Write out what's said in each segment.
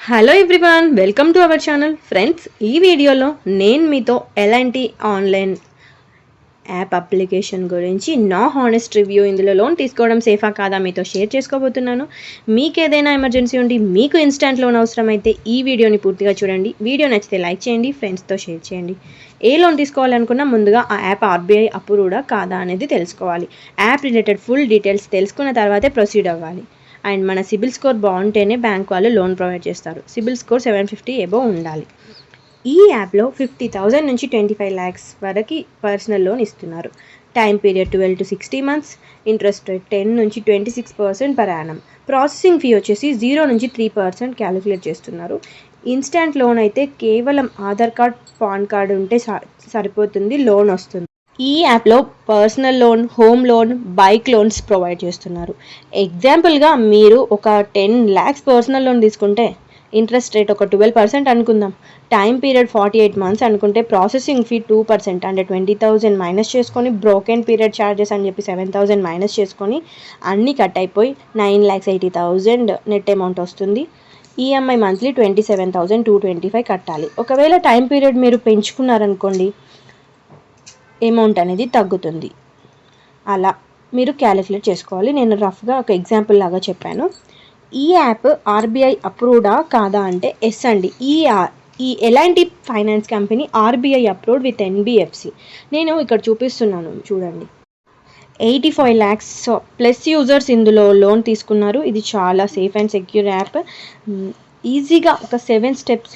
Hello everyone, welcome to our channel. Friends, ఈ వీడియోలో నేను మీతో ఎలాంటి ఆన్లైన్ యాప్ అప్లికేషన్ గురించి నా హానెస్ట్ రివ్యూ, ఇందులో లోన్ తీసుకోవడం సేఫా కాదా మీతో షేర్ చేసుకోబోతున్నాను. మీకు ఏదైనా ఎమర్జెన్సీ ఉండి మీకు ఇన్స్టాంట్ లోన్ అవసరమైతే ఈ వీడియోని పూర్తిగా చూడండి. వీడియో నచ్చితే లైక్ చేయండి, ఫ్రెండ్స్తో షేర్ చేయండి. ఏ లోన్ తీసుకోవాలనుకున్నా ముందుగా ఆ యాప్ ఆర్బీఐ అప్రూవ్డా కాదా అనేది తెలుసుకోవాలి. యాప్ రిలేటెడ్ ఫుల్ డీటెయిల్స్ తెలుసుకున్న తర్వాతే ప్రొసీడ్ అవ్వాలి. అండ్ మన సిబిల్ స్కోర్ బాగుంటేనే బ్యాంక్ వాళ్ళు లోన్ ప్రొవైడ్ చేస్తారు. సిబిల్ స్కోర్ 750 అబోవ్ ఉండాలి. ఈ యాప్లో 50,000 నుంచి 25 lakhs వరకు పర్సనల్ లోన్ ఇస్తున్నారు. Time period 12 to 60 months. Interest rate 10 నుంచి 26% పర్ యానం. ప్రాసెసింగ్ ఫీ వచ్చేసి 0 నుంచి 3% క్యాలిక్యులేట్ చేస్తున్నారు. ఇన్స్టాంట్ లోన్ అయితే కేవలం ఆధార్ కార్డ్, పాన్ కార్డ్ ఉంటే సరిపోతుంది, లోన్ వస్తుంది. ఈ యాప్లో personal loan, home loan, bike loans provide చేస్తున్నారు. ఎగ్జాంపుల్గా మీరు ఒక 10 lakhs పర్సనల్ లోన్ తీసుకుంటే ఇంట్రెస్ట్ రేట్ ఒక 12% అనుకుందాం. టైం పీరియడ్ 48 months అనుకుంటే ప్రాసెసింగ్ ఫీ 2% అంటే 20,000 మైనస్ చేసుకొని, బ్రోకెన్ పీరియడ్ ఛార్జెస్ అని చెప్పి 7,000 మైనస్ చేసుకొని అన్నీ కట్ అయిపోయి 9,80,000 నెట్ అమౌంట్ వస్తుంది. ఈఎంఐ మంత్లీ 27,225 కట్టాలి. ఒకవేళ టైం పీరియడ్ మీరు పెంచుకున్నారనుకోండి, అమౌంట్ అనేది తగ్గుతుంది. అలా మీరు క్యాలిక్యులేట్ చేసుకోవాలి. నేను రఫ్గా ఒక ఎగ్జాంపుల్ లాగా చెప్పాను. ఈ యాప్ ఆర్బీఐ అప్రూవ్డా కాదా అంటే ఎస్ అండి. ఈ ఎలాంటి finance company RBI approved with NBFC. నేను ఇక్కడ చూపిస్తున్నాను చూడండి. 85 lakhs ప్లస్ యూజర్స్ ఇందులో లోన్ తీసుకున్నారు. ఇది చాలా సేఫ్ అండ్ సెక్యూర్ యాప్. ఈజీగా ఒక 7 steps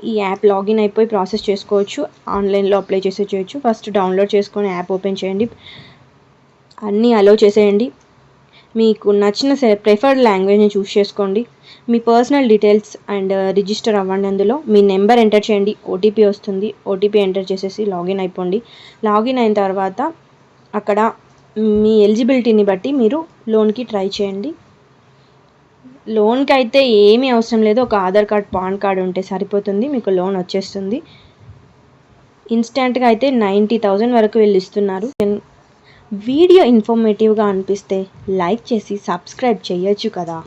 ఈ యాప్ లాగిన్ అయిపోయి ప్రాసెస్ చేసుకోవచ్చు. ఆన్లైన్లో అప్లై చేసేయచ్చు. ఫస్ట్ డౌన్లోడ్ చేసుకొని యాప్ ఓపెన్ చేయండి, అన్నీ అలో చేసేయండి. మీకు నచ్చిన ప్రిఫర్డ్ లాంగ్వేజ్ని చూస్ చేసుకోండి. మీ పర్సనల్ డీటెయిల్స్ అండ్ రిజిస్టర్ అవ్వండి. అందులో మీ నెంబర్ ఎంటర్ చేయండి, ఓటీపీ వస్తుంది. ఓటీపీ ఎంటర్ చేసేసి లాగిన్ అయిపోండి. లాగిన్ అయిన తర్వాత అక్కడ మీ ఎలిజిబిలిటీని బట్టి మీరు లోన్కి ట్రై చేయండి. లోన్కి అయితే ఏమీ అవసరం లేదు, ఒక ఆధార్ కార్డ్, పాన్ కార్డ్ ఉంటే సరిపోతుంది, మీకు లోన్ వచ్చేస్తుంది. ఇన్స్టాంట్గా అయితే 90,000 వరకు వీళ్ళు ఇస్తున్నారు. వీడియో ఇన్ఫర్మేటివ్గా అనిపిస్తే లైక్ చేసి సబ్స్క్రైబ్ చేయొచ్చు కదా.